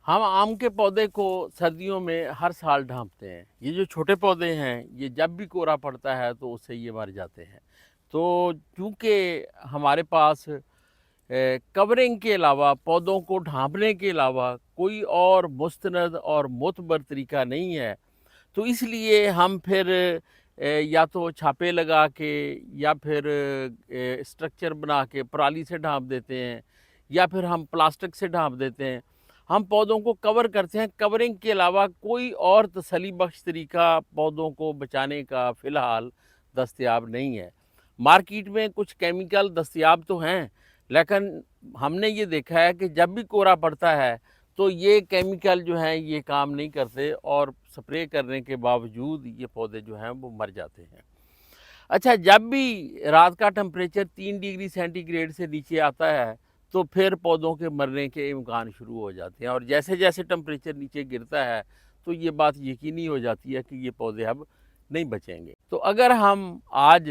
हम आम के पौधे को सर्दियों में हर साल ढांपते हैं। ये जो छोटे पौधे हैं, ये जब भी कोहरा पड़ता है तो उससे ये मर जाते हैं। तो चूँकि हमारे पास कवरिंग के अलावा, पौधों को ढांपने के अलावा कोई और मुस्तनद और मोतबर तरीका नहीं है, तो इसलिए हम फिर या तो छापे लगा के या फिर स्ट्रक्चर बना के पराली से ढांप देते हैं, या फिर हम प्लास्टिक से ढांप देते हैं। हम पौधों को कवर करते हैं। कवरिंग के अलावा कोई और तसल्ली बख्श तरीका पौधों को बचाने का फ़िलहाल दस्तयाब नहीं है। मार्केट में कुछ केमिकल दस्तयाब तो हैं, लेकिन हमने ये देखा है कि जब भी कोहरा पड़ता है तो ये केमिकल जो हैं ये काम नहीं करते और स्प्रे करने के बावजूद ये पौधे जो हैं वो मर जाते हैं। अच्छा, जब भी रात का टेम्परेचर 3 डिग्री सेंटीग्रेड से नीचे आता है तो फिर पौधों के मरने के इम्कान शुरू हो जाते हैं, और जैसे जैसे टेम्परेचर नीचे गिरता है तो ये बात यकीनी हो जाती है कि ये पौधे अब नहीं बचेंगे। तो अगर हम आज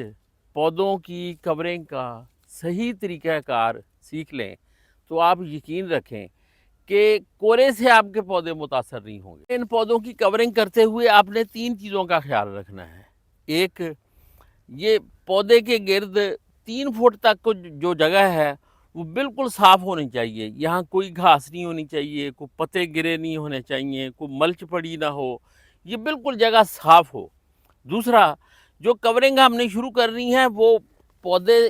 पौधों की कवरिंग का सही तरीक़ाकार सीख लें तो आप यकीन रखें कि कोहरे से आपके पौधे मुतासर नहीं होंगे। इन पौधों की कवरिंग करते हुए आपने 3 चीज़ों का ख्याल रखना है। एक, ये पौधे के गिर्द 3 फुट तक को जो जगह है वो बिल्कुल साफ़ होनी चाहिए। यहाँ कोई घास नहीं होनी चाहिए, कोई पत्ते गिरे नहीं होने चाहिए, कोई मल्च पड़ी ना हो, ये बिल्कुल जगह साफ़ हो। दूसरा, जो कवरिंग हमने शुरू करनी है वो पौधे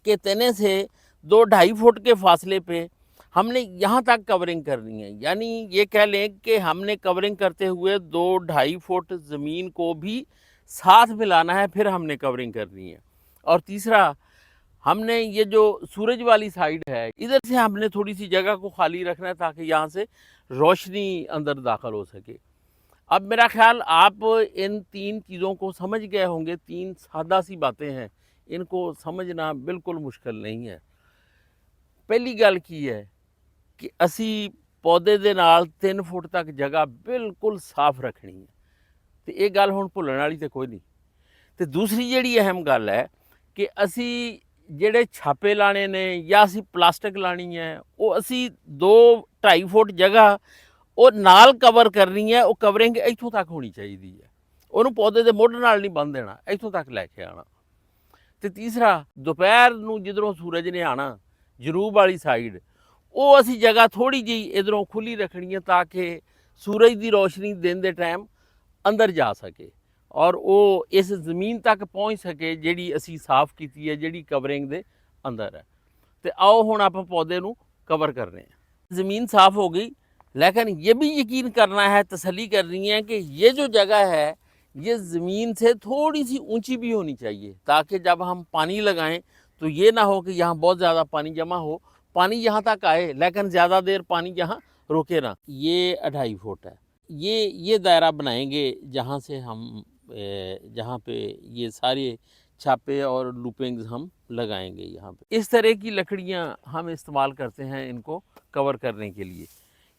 के तने से 2-2.5 फुट के फासले पे हमने यहाँ तक कवरिंग करनी है। यानी ये कह लें कि हमने कवरिंग करते हुए 2-2.5 फुट ज़मीन को भी साथ मिलाना है, फिर हमने कवरिंग करनी है। और तीसरा, हमने ये जो सूरज वाली साइड है, इधर से हमने थोड़ी सी जगह को खाली रखना है ताकि यहाँ से रोशनी अंदर दाखिल हो सके। अब मेरा ख्याल आप इन 3 चीज़ों को समझ गए होंगे। 3 सादा सी बातें हैं, इनको समझना बिल्कुल मुश्किल नहीं है। पहली गल की है कि असी पौधे दे नाल 3 फुट तक जगह बिल्कुल साफ रखनी है, तो ये गल हुण भुल्लण वाली तो कोई नहीं। तो दूसरी जिहड़ी अहम गल है कि असी ਜਿਹੜੇ ਛਾਪੇ ਲਾਣੇ ਨੇ ਜਾਂ ਅਸੀਂ ਪਲਾਸਟਿਕ ਲਾਣੀ ਹੈ, ਉਹ ਅਸੀਂ 2-2.5 ਫੁੱਟ ਜਗ੍ਹਾ ਉਹ ਨਾਲ ਕਵਰ ਕਰਨੀ ਹੈ। ਉਹ ਕਵਰਿੰਗ ਇੱਥੋਂ ਤੱਕ ਹੋਣੀ ਚਾਹੀਦੀ ਹੈ, ਉਹਨੂੰ ਪੌਦੇ ਦੇ ਮੁੱਢ ਨਾਲ ਨਹੀਂ ਬੰਨ੍ਹ ਦੇਣਾ, ਇੱਥੋਂ ਤੱਕ ਲੈ ਕੇ ਆਉਣਾ। ਤੇ ਤੀਸਰਾ, ਦੁਪਹਿਰ ਨੂੰ ਜਿੱਧਰੋਂ ਸੂਰਜ ਨੇ ਆਉਣਾ ਜਨੂਬ ਵਾਲੀ ਸਾਈਡ, ਉਹ ਅਸੀਂ ਜਗ੍ਹਾ ਥੋੜ੍ਹੀ ਜਿਹੀ ਇੱਧਰੋਂ ਖੁੱਲ੍ਹੀ ਰੱਖਣੀ ਹੈ ਤਾਂ ਕਿ ਸੂਰਜ ਦੀ ਰੋਸ਼ਨੀ ਦਿਨ ਦੇ ਟਾਈਮ ਅੰਦਰ ਜਾ ਸਕੇ और वो इस ज़मीन तक पहुँच सके जिहड़ी असी साफ़ की है, जिहड़ी कवरिंग दे अंदर है। तो आओ हुण आपां पौधे नूं कवर करने हैं। ज़मीन साफ़ हो गई, लेकिन ये भी यकीन करना है, तसल्ली करनी है कि ये जो जगह है ये ज़मीन से थोड़ी सी ऊंची भी होनी चाहिए, ताकि जब हम पानी लगाएं तो ये ना हो कि यहाँ बहुत ज़्यादा पानी जमा हो, पानी यहाँ तक आए लेकिन ज़्यादा देर पानी यहाँ रुके ना। ये 2.5 फुट है। ये दायरा बनाएंगे जहाँ से हम जहाँ पे ये सारे छापे और लूपिंग्स हम लगाएंगे। यहाँ पे इस तरह की लकड़ियाँ हम इस्तेमाल करते हैं इनको कवर करने के लिए।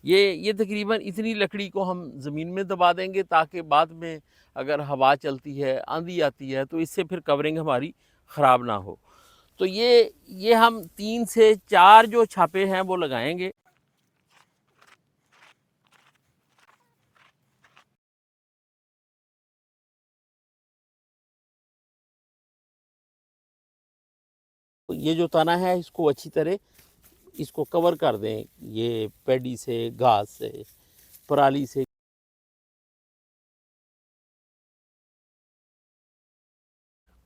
ये तकरीबन इतनी लकड़ी को हम ज़मीन में दबा देंगे ताकि बाद में अगर हवा चलती है, आंधी आती है, तो इससे फिर कवरिंग हमारी ख़राब ना हो। तो ये हम 3 से 4 जो छापे हैं वो लगाएंगे। ये जो तना है इसको अच्छी तरह इसको कवर कर दें, ये पैडी से, घास से, पराली से।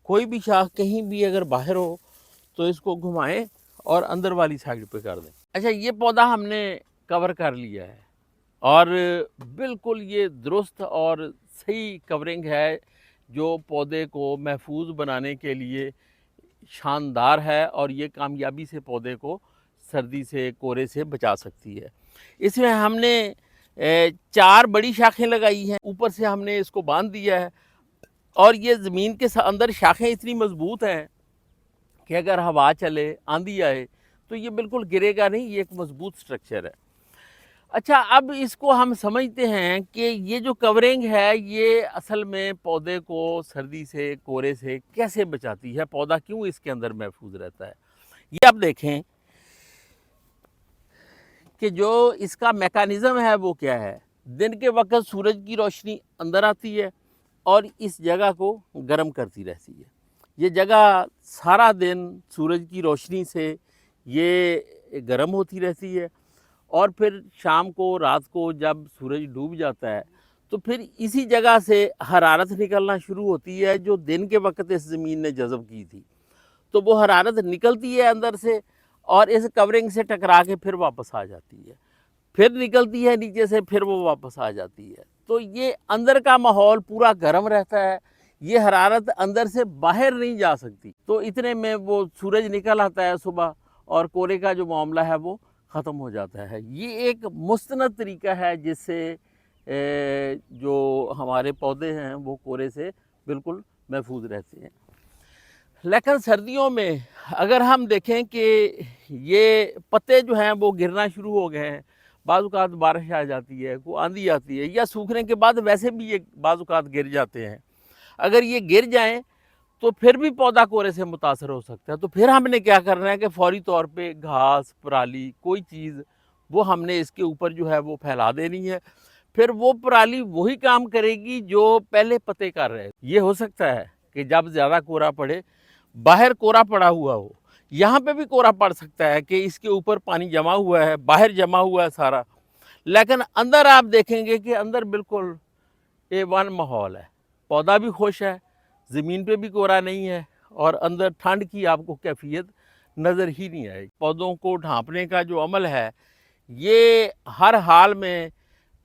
कोई भी शाख कहीं भी अगर बाहर हो तो इसको घुमाएं और अंदर वाली साइड पे कर दें। अच्छा, ये पौधा हमने कवर कर लिया है और बिल्कुल ये दुरुस्त और सही कवरिंग है जो पौधे को महफूज बनाने के लिए शानदार है, और ये कामयाबी से पौधे को सर्दी से, कोहरे से बचा सकती है। इसमें हमने 4 बड़ी शाखें लगाई हैं, ऊपर से हमने इसको बांध दिया है, और ये ज़मीन के अंदर शाखें इतनी मजबूत हैं कि अगर हवा चले, आंधी आए तो ये बिल्कुल गिरेगा नहीं। ये एक मजबूत स्ट्रक्चर है। अच्छा, अब इसको हम समझते हैं कि ये जो कवरिंग है ये असल में पौधे को सर्दी से, कोहरे से कैसे बचाती है, पौधा क्यों इसके अंदर महफूज रहता है। ये आप देखें कि जो इसका मैकेनिज़्म है वो क्या है। दिन के वक्त सूरज की रोशनी अंदर आती है और इस जगह को गर्म करती रहती है। ये जगह सारा दिन सूरज की रोशनी से ये गर्म होती रहती है और फिर शाम को, रात को जब सूरज डूब जाता है तो फिर इसी जगह से हरारत निकलना शुरू होती है जो दिन के वक्त इस ज़मीन ने जज़ब की थी। तो वो हरारत निकलती है अंदर से और इस कवरिंग से टकरा के फिर वापस आ जाती है, फिर निकलती है नीचे से, फिर वो वापस आ जाती है। तो ये अंदर का माहौल पूरा गर्म रहता है, ये हरारत अंदर से बाहर नहीं जा सकती। तो इतने में वो सूरज निकल आता है सुबह और कोहरे का जो मामला है वो ख़त्म हो जाता है। ये एक मुस्तनद तरीका है जिससे जो हमारे पौधे हैं वो कोहरे से बिल्कुल महफूज रहते हैं। लेकिन सर्दियों में अगर हम देखें कि ये पत्ते जो हैं वो गिरना शुरू हो गए हैं, बाज़-औक़ात बारिश आ जाती है, कोई आंधी आती है या सूखने के बाद वैसे भी ये बाज़-औक़ात गिर जाते हैं। अगर ये गिर जाएँ तो फिर भी पौधा कोहरे से मुतासर हो सकता है। तो फिर हमने क्या करना है कि फ़ौरी तौर पे घास, पराली, कोई चीज़ वो हमने इसके ऊपर जो है वो फैला देनी है। फिर वो पराली वही काम करेगी जो पहले पत्ते कर रहे। ये हो सकता है कि जब ज़्यादा कोहरा पड़े, बाहर कोहरा पड़ा हुआ हो, यहाँ पे भी कोहरा पड़ सकता है कि इसके ऊपर पानी जमा हुआ है, बाहर जमा हुआ है सारा। लेकिन अंदर आप देखेंगे कि अंदर बिल्कुल ए1 माहौल है, पौधा भी खुश है, ज़मीन पे भी कोहरा नहीं है और अंदर ठंड की आपको कैफियत नज़र ही नहीं आएगी। पौधों को ढांपने का जो अमल है, ये हर हाल में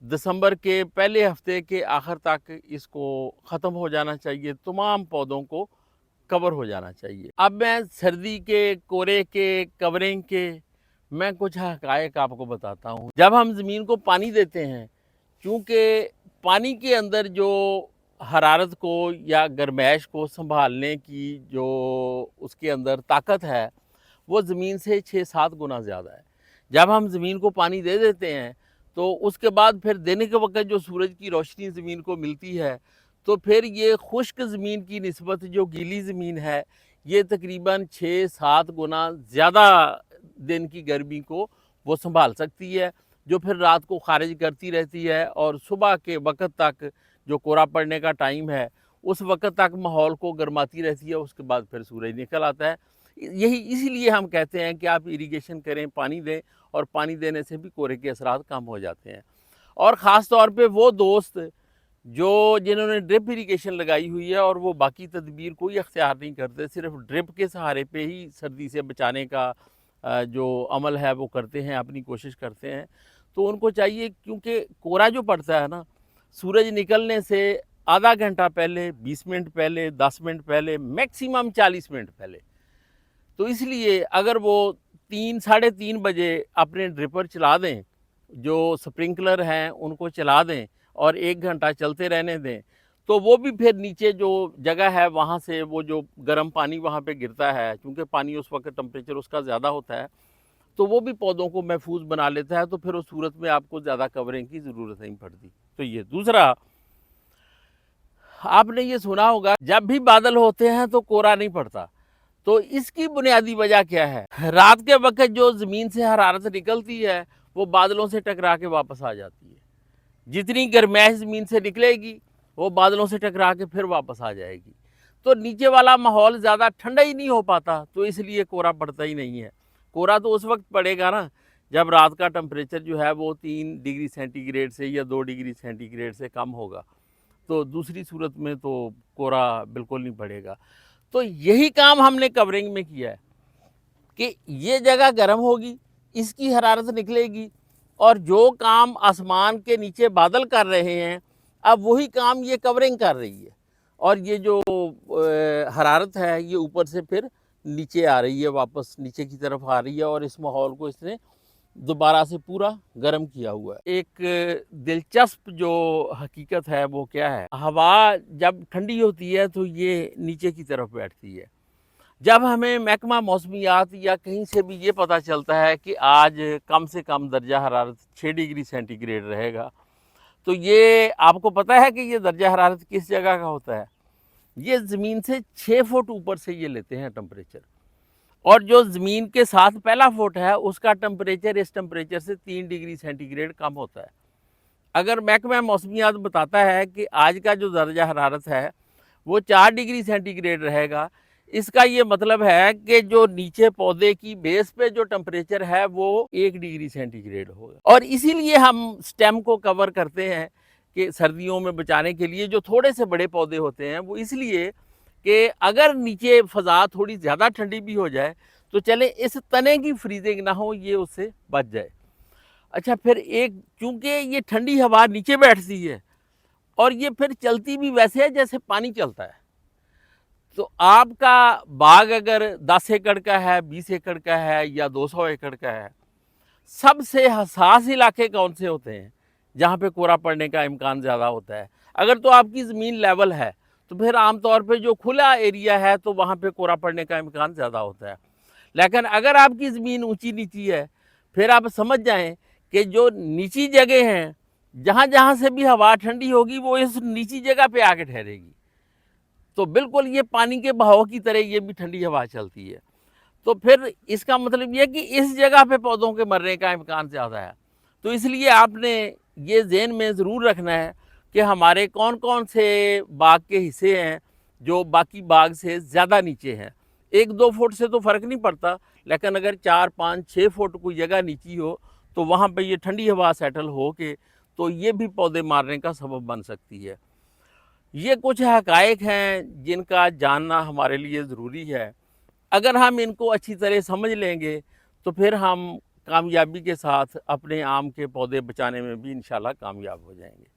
दिसंबर के पहले हफ्ते के आखिर तक इसको ख़त्म हो जाना चाहिए, तमाम पौधों को कवर हो जाना चाहिए। अब मैं सर्दी के, कोहरे के, कवरिंग के मैं कुछ हक़ाइक़ आपको बताता हूँ। जब हम ज़मीन को पानी देते हैं, चूँकि पानी के अंदर जो हरारत को या गर्माइश को सँभालने की जो उसके अंदर ताकत है, वो ज़मीन से 6-7 गुना ज़्यादा है। जब हम ज़मीन को पानी दे देते हैं, तो उसके बाद फिर दिन के वक़्त जो सूरज की रोशनी ज़मीन को मिलती है, तो फिर ये खुश्क ज़मीन की निस्बत जो गीली ज़मीन है, ये तकरीबन 6-7 गुना ज़्यादा दिन की गर्मी को वो सँभाल सकती है, जो फिर रात को ख़ारिज करती रहती है और सुबह के वक़्त तक जो कोहरा पड़ने का टाइम है, उस वक़्त तक माहौल को गरमाती रहती है, उसके बाद फिर सूरज निकल आता है। यही इसीलिए हम कहते हैं कि आप इरिगेशन करें, पानी दें और पानी देने से भी कोहरे के असरात कम हो जाते हैं। और ख़ास तौर पे वो दोस्त जो जिन्होंने ड्रिप इरिगेशन लगाई हुई है और वो बाकी तदबीर कोई अख्तियार नहीं करते, सिर्फ ड्रिप के सहारे पे ही सर्दी से बचाने का जो अमल है वो करते हैं, अपनी कोशिश करते हैं। तो उनको चाहिए, क्योंकि कोहरा जो पड़ता है ना, सूरज निकलने से आधा घंटा पहले, 20 मिनट पहले, 10 मिनट पहले, मैक्सिमम 40 मिनट पहले। तो इसलिए अगर वो 3 साढ़े 3 बजे अपने ड्रिपर चला दें, जो स्प्रिंकलर हैं उनको चला दें और 1 घंटा चलते रहने दें, तो वो भी फिर नीचे जो जगह है वहाँ से वो जो गर्म पानी वहाँ पे गिरता है, क्योंकि पानी उस वक्त टेम्परेचर उसका ज़्यादा होता है, तो वो भी पौधों को महफूज बना लेता है। तो फिर उस सूरत में आपको ज़्यादा कवरिंग की ज़रूरत नहीं पड़ती। तो ये दूसरा, आपने ये सुना होगा जब भी बादल होते हैं तो कोहरा नहीं पड़ता। तो इसकी बुनियादी वजह क्या है? रात के वक्त जो ज़मीन से हरारत निकलती है वो बादलों से टकरा के वापस आ जाती है। जितनी गर्माइश ज़मीन से निकलेगी वो बादलों से टकरा के फिर वापस आ जाएगी। तो नीचे वाला माहौल ज़्यादा ठंडा ही नहीं हो पाता, तो इसलिए कोहरा पड़ता ही नहीं है। कोहरा तो उस वक्त पड़ेगा ना जब रात का टेम्परेचर जो है वो 3 डिग्री सेंटीग्रेड से या 2 डिग्री सेंटीग्रेड से कम होगा। तो दूसरी सूरत में तो कोहरा बिल्कुल नहीं पड़ेगा। तो यही काम हमने कवरिंग में किया है कि ये जगह गर्म होगी, इसकी हरारत निकलेगी और जो काम आसमान के नीचे बादल कर रहे हैं, अब वही काम ये कवरिंग कर रही है और ये जो हरारत है ये ऊपर से फिर नीचे आ रही है, वापस नीचे की तरफ आ रही है और इस माहौल को इसने दोबारा से पूरा गर्म किया हुआ है। एक दिलचस्प जो हकीकत है वो क्या है, हवा जब ठंडी होती है तो ये नीचे की तरफ बैठती है। जब हमें महकमा मौसमियात या कहीं से भी ये पता चलता है कि आज कम से कम दर्जा हरारत 6 डिग्री सेंटीग्रेड रहेगा, तो ये आपको पता है कि ये दर्जा हरारत किस जगह का होता है? ये ज़मीन से 6 फुट ऊपर से ये लेते हैं टेम्परेचर। और जो ज़मीन के साथ पहला फुट है उसका टेम्परेचर इस टेम्परेचर से 3 डिग्री सेंटीग्रेड कम होता है। अगर महकमा मौसमियात बताता है कि आज का जो दर्जा हरारत है वो 4 डिग्री सेंटीग्रेड रहेगा, इसका ये मतलब है कि जो नीचे पौधे की बेस पे जो टेम्परेचर है वो 1 डिग्री सेंटीग्रेड होगा। और इसीलिए हम स्टेम को कवर करते हैं कि सर्दियों में बचाने के लिए जो थोड़े से बड़े पौधे होते हैं वो इसलिए कि अगर नीचे फ़ज़ा थोड़ी ज़्यादा ठंडी भी हो जाए तो चले इस तने की फ्रीजिंग ना हो, ये उससे बच जाए। अच्छा, फिर एक चूँकि ये ठंडी हवा नीचे बैठती है और ये फिर चलती भी वैसे है जैसे पानी चलता है। तो आपका बाग अगर 10 एकड़ का है, 20 एकड़ का है या 200 एकड़ का है, सबसे हसास इलाके कौन से होते हैं जहाँ पे कोरा पड़ने का इम्कान ज़्यादा होता है? अगर तो आपकी ज़मीन लेवल है तो फिर आमतौर पे जो खुला एरिया है तो वहाँ पे कोरा पड़ने का इम्कान ज़्यादा होता है। लेकिन अगर आपकी ज़मीन ऊंची नीची है, फिर आप समझ जाएं कि जो नीची जगह हैं, जहाँ जहाँ से भी हवा ठंडी होगी वो इस नीची जगह पे आके ठहरेगी। तो बिल्कुल ये पानी के बहाव की तरह ये भी ठंडी हवा चलती है। तो फिर इसका मतलब ये कि इस जगह पे पौधों के मरने का इम्कान ज़्यादा है। तो इसलिए आपने ये ज़हन में ज़रूर रखना है कि हमारे कौन कौन से बाग के हिस्से हैं जो बाकी बाग से ज़्यादा नीचे हैं। 1-2 फुट से तो फ़र्क नहीं पड़ता, लेकिन अगर 4-5-6 फुट कोई जगह नीची हो तो वहाँ पे ये ठंडी हवा सेटल हो के तो ये भी पौधे मारने का सबब बन सकती है। ये कुछ हक़ाइक़ हैं जिनका जानना हमारे लिए ज़रूरी है। अगर हम इनको अच्छी तरह समझ लेंगे तो फिर हम कामयाबी के साथ अपने आम के पौधे बचाने में भी इंशाल्लाह कामयाब हो जाएंगे।